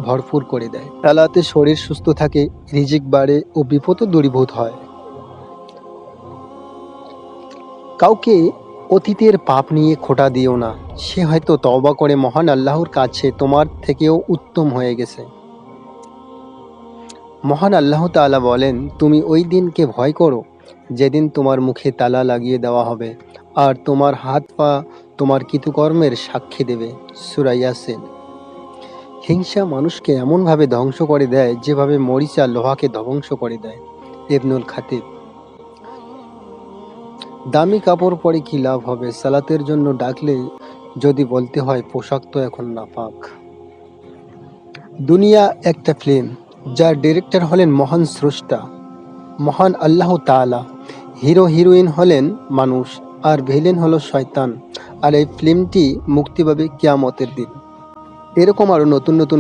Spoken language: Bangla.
ভরপুর করে দেয়। তালাতে শরীর সুস্থ থাকে, রিজিক বাড়ে ও বিপদও দূরীভূত হয়। কাউকে অতীতের পাপ নিয়ে খোঁটা দিও না, সে হয়তো তওবা করে মহান আল্লাহর কাছে তোমার থেকেও উত্তম হয়ে গেছে। মহান আল্লাহ তাআলা বলেন, তুমি ওই দিনকে ভয় করো যেদিন তোমার মুখে তালা লাগিয়ে দেওয়া হবে আর তোমার হাত পা তোমার কৃতকর্মের সাক্ষী দেবে। সূরা ইয়াসিন। হিংসা মানুষকে এমনভাবে ধ্বংস করে দেয় যেভাবে মরিচা লোহাকে ধ্বংস করে দেয়। ইবনুল খাতিব। দামি কাপড় পরে কি লাভ হবে, সালাতের জন্য ডাকলে যদি বলতে হয় পোশাক তো এখন নাপাক। দুনিয়া একটা ফিল্ম, যার ডিরেক্টর হলেন মহান স্রষ্টা, মহান আল্লাহ তাআলা। হিরো হিরোইন হলেন মানুষ আর ভিলেন হলো শয়তান। আর এই ফিল্মটি মুক্তি পাবে কিয়ামতের দিন। এরকম আরো নতুন নতুন